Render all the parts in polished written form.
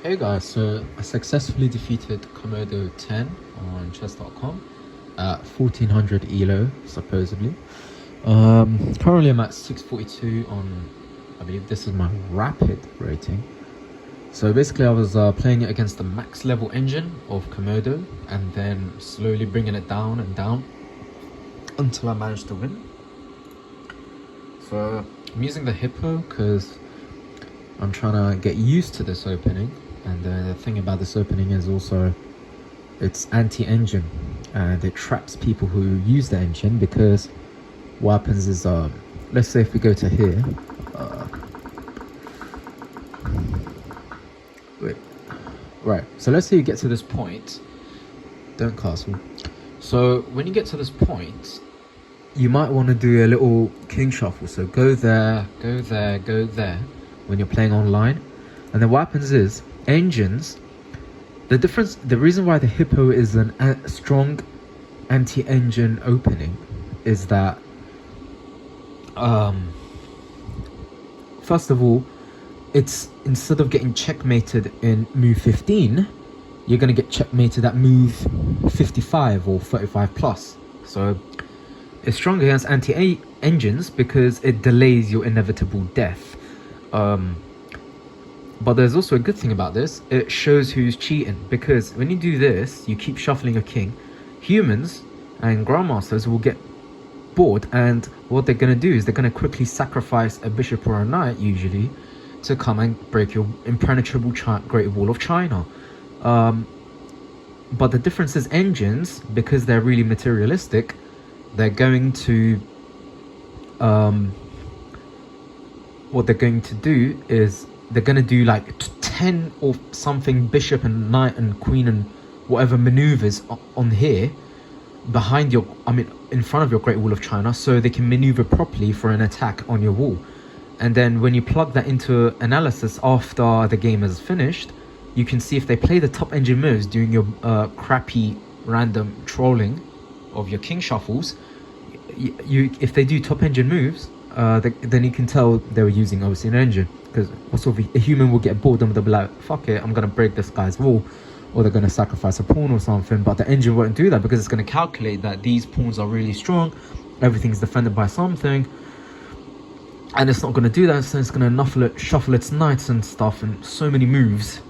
Hey guys, so I successfully defeated Komodo 10 on chess.com at 1400 ELO, supposedly. Currently I'm at 642 on, I believe this is my rapid rating. So basically I was playing it against the max level engine of Komodo and then slowly bringing it down and down until I managed to win. So I'm using the Hippo because I'm trying to get used to this opening. And the thing about this opening is also it's anti-engine and it traps people who use the engine, because what happens is let's say if we go to here, wait, right, so let's say you get to this point, don't castle. So when you get to this point, you might want to do a little king shuffle, so go there, go there, go there when you're playing online. And then what happens is engines, the reason why the Hippo is a strong anti-engine opening is that first of all, it's instead of getting checkmated in move 15, you're going to get checkmated at move 55 or 35 plus. So it's strong against anti-engines because it delays your inevitable death. But there's also a good thing about this. It shows who's cheating, because when you do this, you keep shuffling a king. Humans and grandmasters will get bored, and what they're going to do is they're going to quickly sacrifice a bishop or a knight, usually, to come and break your impenetrable Great Wall of China. But the difference is engines, because they're really materialistic, they're going to... what they're going to do is they're going to do like 10 or something bishop and knight and queen and whatever maneuvers on here behind your, in front of your Great Wall of China, so they can maneuver properly for an attack on your wall. And then when you plug that into analysis after the game is finished, you can see if they play the top engine moves during your crappy random trolling of your king shuffles. If they do top engine moves, then you can tell they were using obviously an engine, because also a human will get bored and they'll be like, fuck it, I'm gonna break this guy's wall, or they're gonna sacrifice a pawn or something. But the engine won't do that, because it's gonna calculate that these pawns are really strong, everything's defended by something, and it's not gonna do that. So it's gonna shuffle its knights and stuff, and so many moves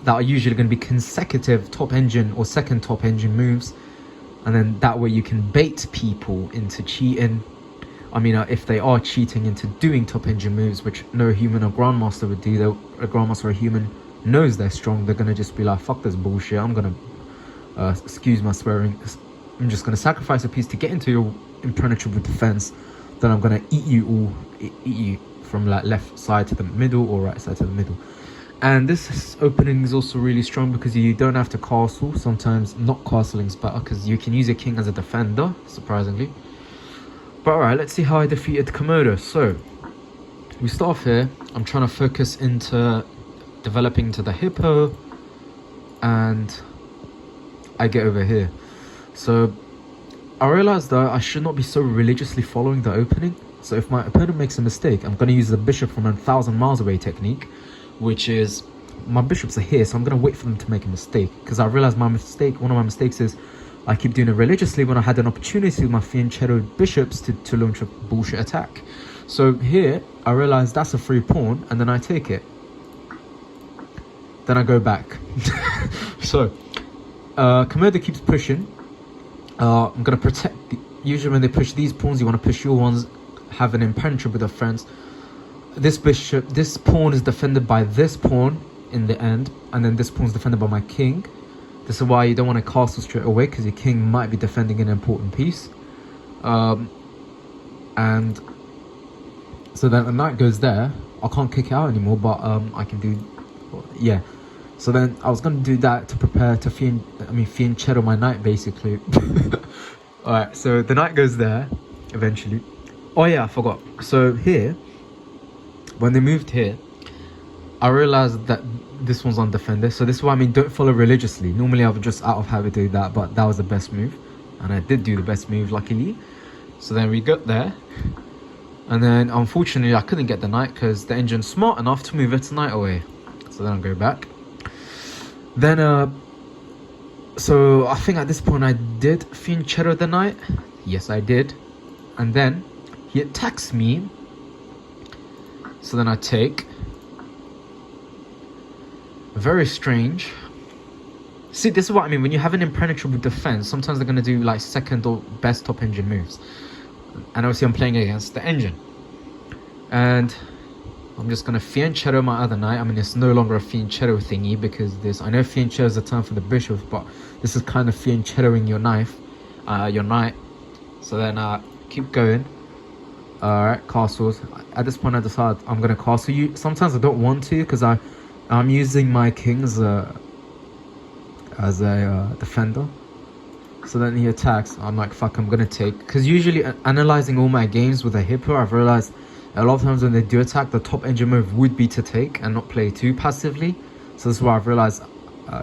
that are usually going to be consecutive top engine or second top engine moves, and then that way you can bait people into cheating. If they are cheating into doing top engine moves, which no human or grandmaster would do, a grandmaster or a human knows they're strong, they're going to just be like, fuck this bullshit, I'm going to, excuse my swearing, I'm just going to sacrifice a piece to get into your impenetrable defense, then I'm going to eat you from like left side to the middle or right side to the middle. And this opening is also really strong because you don't have to castle. Sometimes not castling is better because you can use your king as a defender, surprisingly. But alright, let's see how I defeated Komodo. So, we start off here. I'm trying to focus into developing to the Hippo. And I get over here. So, I realized that I should not be so religiously following the opening. So if my opponent makes a mistake, I'm going to use the bishop from 1,000 miles away technique, which is, my bishops are here, so I'm going to wait for them to make a mistake. Because I realized one of my mistakes is I keep doing it religiously when I had an opportunity with my fianchetto bishops to launch a bullshit attack. So here, I realized that's a free pawn, and then I take it. Then I go back. So, Komodo keeps pushing. I'm going to protect... Usually when they push these pawns, you want to push your ones, have an impenetrable defense. This pawn is defended by this pawn in the end, and then this pawn is defended by my king. This is why you don't want to castle straight away, because your king might be defending an important piece. And so then the knight goes there. I can't kick it out anymore, but I can do, yeah. So then I was going to do that to prepare to fianchetto my knight, basically. Alright, so the knight goes there eventually. Oh yeah, I forgot. So here, when they moved here, I realized that this one's undefended. So this is why don't follow religiously. Normally I would just out of habit do that, but that was the best move. And I did do the best move, luckily. So then we got there. And then unfortunately I couldn't get the knight because the engine's smart enough to move its knight away. So then I'll go back. Then so I think at this point I did fianchetto the knight. Yes, I did. And then he attacks me. So then I take. Very strange. See, this is what I mean. When you have an impenetrable defense, sometimes they're going to do like second or best top engine moves. And obviously I'm playing against the engine. And I'm just going to fianchetto my other knight. I mean, it's no longer a fianchetto thingy because this... I know fianchetto is a term for the bishops, but this is kind of fianchettoing your knight. So then keep going. Alright, castles. At this point I decide I'm going to castle you. Sometimes I don't want to because I'm using my king as a defender. So then he attacks. I'm like, fuck, I'm gonna take. Because usually analyzing all my games with a Hippo, I've realized a lot of times when they do attack, the top engine move would be to take and not play too passively. So this is why I've realized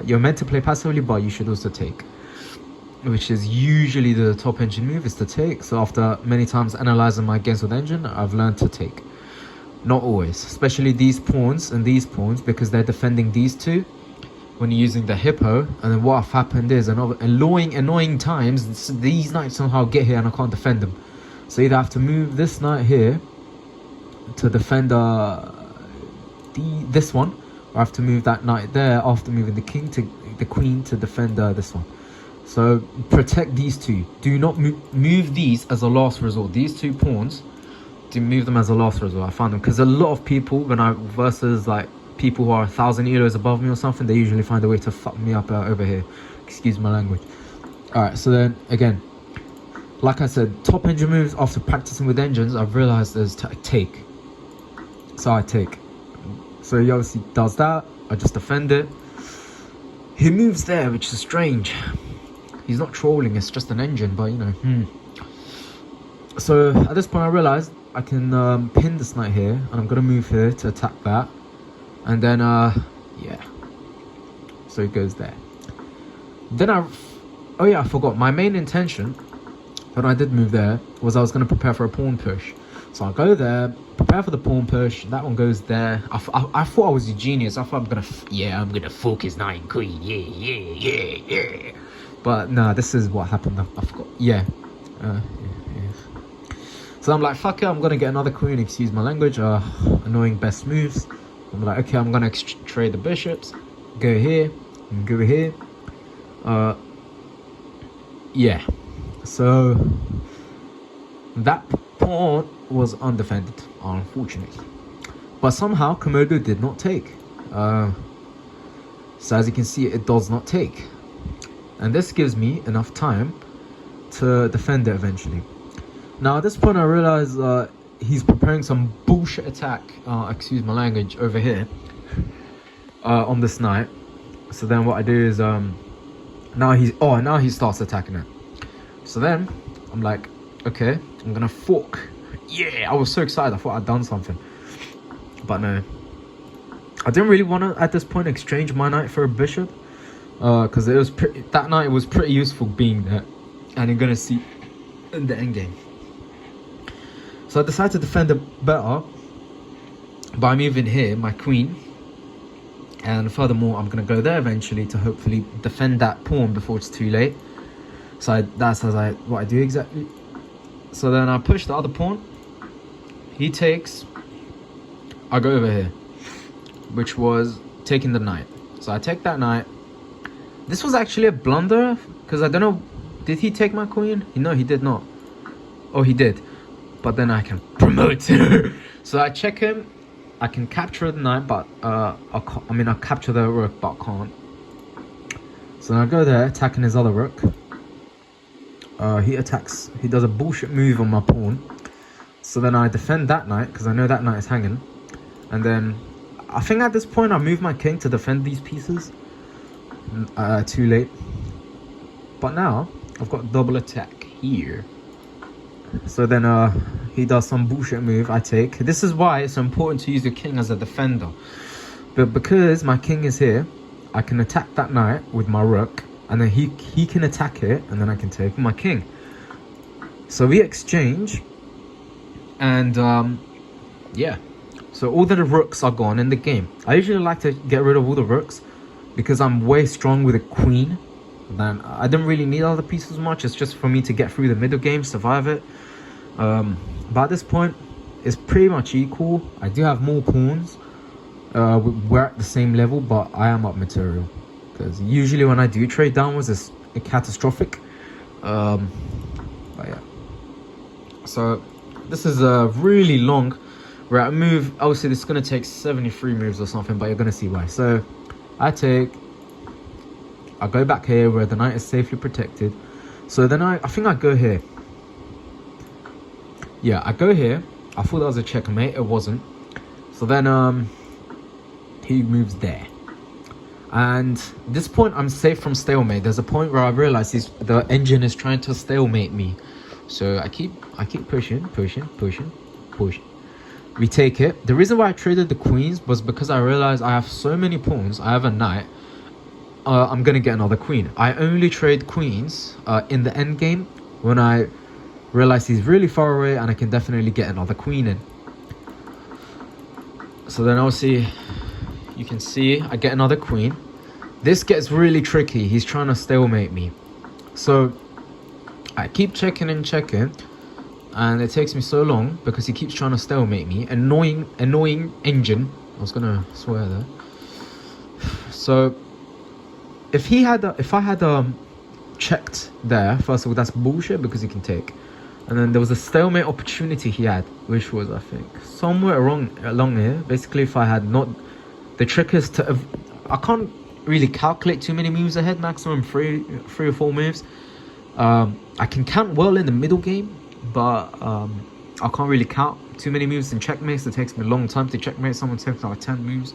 you're meant to play passively, but you should also take, which is usually the top engine move is to take. So after many times analyzing my games with engine, I've learned to take. Not always, especially these pawns and these pawns, because they're defending these two when you're using the Hippo. And then what happened is annoying times these knights somehow get here and I can't defend them. So either I have to move this knight here to defend this one, or I have to move that knight there after moving the queen to defend this one. So protect these two. Do not move these as a last resort. These two pawns, to move them as a last resort. I found them because a lot of people, when I versus like people who are 1,000 euros above me or something, they usually find a way to fuck me up over here. Excuse my language. Alright, so then again, like I said, top engine moves after practicing with engines, I've realized is to take. So I take. So he obviously does that. I just defend it. He moves there, which is strange. He's not trolling, it's just an engine, but you know. So at this point I realized I can pin this knight here, and I'm gonna move here to attack that. And then yeah, so it goes there. Then oh yeah, I forgot, my main intention when I did move there was I was going to prepare for a pawn push. So I'll go there, prepare for the pawn push, that one goes there. I thought I was a genius. I thought I'm gonna focus knight and queen, yeah. But nah, this is what happened. I forgot. Yeah. So I'm like, fuck it, I'm gonna get another queen, excuse my language. Annoying best moves. I'm like, okay, I'm gonna trade the bishops, go here and go here. Yeah, so that pawn was undefended, unfortunately, but somehow Komodo did not take. So as you can see, it does not take, and this gives me enough time to defend it eventually. Now at this point I realize he's preparing some bullshit attack, excuse my language, over here on this knight. So then what I do is now he starts attacking it. So then I'm like, okay, I'm gonna fork. Yeah, I was so excited, I thought I'd done something, but no, I didn't really want to at this point exchange my knight for a bishop, because it was that knight was pretty useful being there, and you're gonna see in the endgame. So I decided to defend it better by moving here, my queen. And furthermore, I'm going to go there eventually to hopefully defend that pawn before it's too late. So that's what I do exactly. So then I push the other pawn. He takes. I go over here, which was taking the knight. So I take that knight. This was actually a blunder, because I don't know, did he take my queen? No, he did not. Oh, he did. But then I can promote. So I check him. I can capture the knight, but I'll capture the rook, but I can't. So I go there, attacking his other rook. He attacks. He does a bullshit move on my pawn. So then I defend that knight, because I know that knight is hanging. And then I think at this point I move my king to defend these pieces. Too late. But now I've got double attack here. So then he does some bullshit move, I take. This is why it's important to use your king as a defender. But because my king is here, I can attack that knight with my rook, and then he can attack it, and then I can take my king. So we exchange, and yeah. So So all the rooks are gone in the game. I usually like to get rid of all the rooks because I'm way strong with a queen. Then I don't really need other pieces much. It's just for me to get through the middle game, survive it. But at this point, it's pretty much equal. I do have more pawns. We're at the same level, but I am up material. Because usually when I do trade downwards, it's catastrophic. But yeah. So this is a really long. We're at a move. Obviously, this is going to take 73 moves or something, but you're going to see why. So I go back here where the knight is safely protected. So then I think I go here. Yeah, I go here. I thought that was a checkmate. It wasn't. So then he moves there. And this point, I'm safe from stalemate. There's a point where I realize the engine is trying to stalemate me. So I keep pushing. We take it. The reason why I traded the queens was because I realized I have so many pawns. I have a knight. I'm gonna get another queen. I only trade queens in the end game when I realize he's really far away and I can definitely get another queen in. So then obviously you can see I get another queen. This gets really tricky. He's trying to stalemate me. So I keep checking, and it takes me so long because he keeps trying to stalemate me. Annoying engine. I was gonna swear there. So if I had checked there, first of all, that's bullshit because he can take. And then there was a stalemate opportunity he had, which was, I think, somewhere along here. Basically, if I had not, the trick is to, I can't really calculate too many moves ahead, maximum three or four moves. I can count well in the middle game, but I can't really count too many moves in checkmates. It takes me a long time to checkmate. Someone takes like 10 moves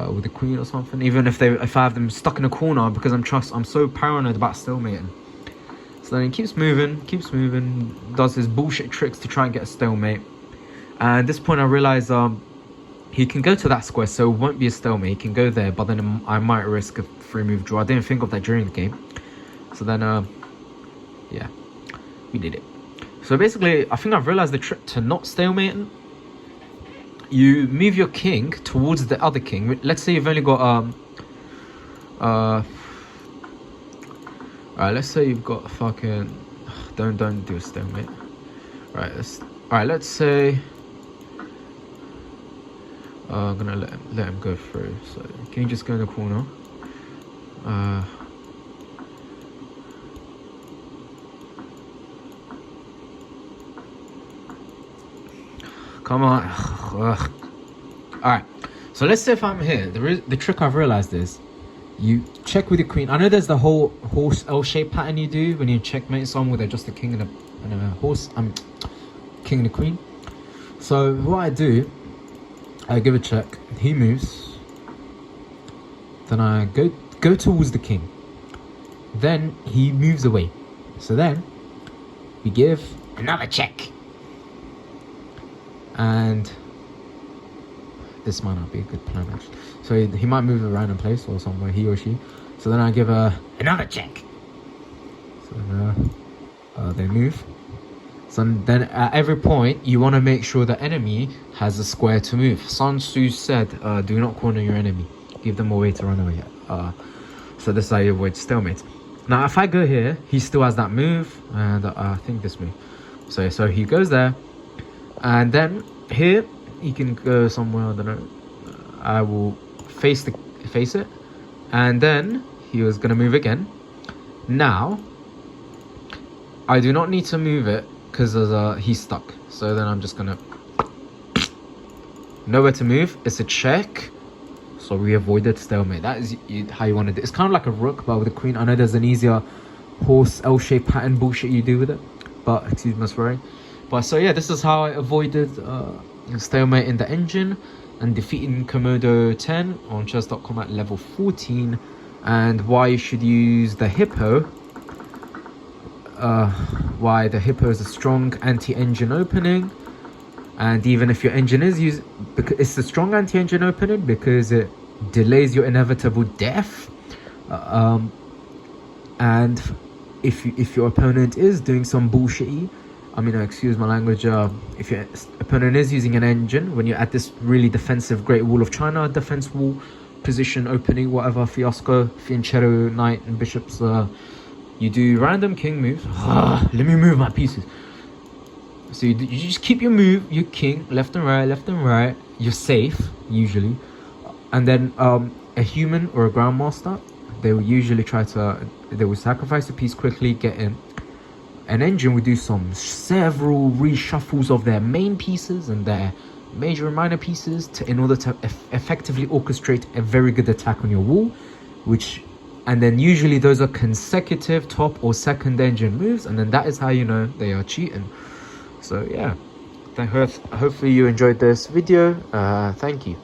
with the queen or something. Even if I have them stuck in a corner because I'm so paranoid about stalemating. So then he keeps moving, does his bullshit tricks to try and get a stalemate. And at this point I realize he can go to that square, so it won't be a stalemate. He can go there, but then I might risk a 3-move draw. I didn't think of that during the game. So then yeah, we did it. So basically, I think I've realized the trick to not stalemating. You move your king towards the other king. Let's say you've only got alright, let's say you've got fucking, don't do a stalemate. Alright, let's say I'm gonna let him go through. So can you just go in the corner? Come on. Alright, so let's say if I'm here, the trick I've realized is you check with the queen. I know there's the whole horse L-shaped pattern you do when you checkmate someone with just a king and a horse. King and a queen. So what I do, I give a check. He moves. Then I go towards the king. Then he moves away. So then we give another check. And this might not be a good plan actually. So he might move a random place or somewhere, he or she. So then I give another check. So then they move. So then at every point you want to make sure the enemy has a square to move. Sun Tzu said, do not corner your enemy. Give them a way to run away. So this is how you avoid stalemate. Now if I go here, he still has that move, and I think this move. So he goes there. And then here he can go somewhere, I don't know. I will face it, and then he was gonna move again. Now I do not need to move it because he's stuck. So then I'm just gonna nowhere to move. It's a check. So we avoided stalemate. That is how you want to do it. It's kind of like a rook, but with a queen. I know there's an easier horse L-shaped pattern bullshit you do with it, but excuse my swearing. But so yeah, this is how I avoided stalemate in the engine and defeating Komodo 10 on chess.com at level 14. And why you should use the Hippo. Why the Hippo is a strong anti-engine opening. And even if your engine is used, because it's a strong anti-engine opening because it delays your inevitable death. And if your opponent is doing some bullshitty, I mean, excuse my language. If your opponent is using an engine, when you're at this really defensive Great Wall of China defense wall position, opening, whatever, fiasco, fianchetto, knight, and bishops, you do random king moves. Let me move my pieces. So you just keep your move, your king, left and right. You're safe, usually. And then a human or a grandmaster, they will usually they will sacrifice a piece quickly, get in. An engine would do several reshuffles of their main pieces and their major and minor pieces in order to effectively orchestrate a very good attack on your wall, and then usually those are consecutive top or second engine moves, and then that is how you know they are cheating. So yeah, hopefully you enjoyed this video. Thank you.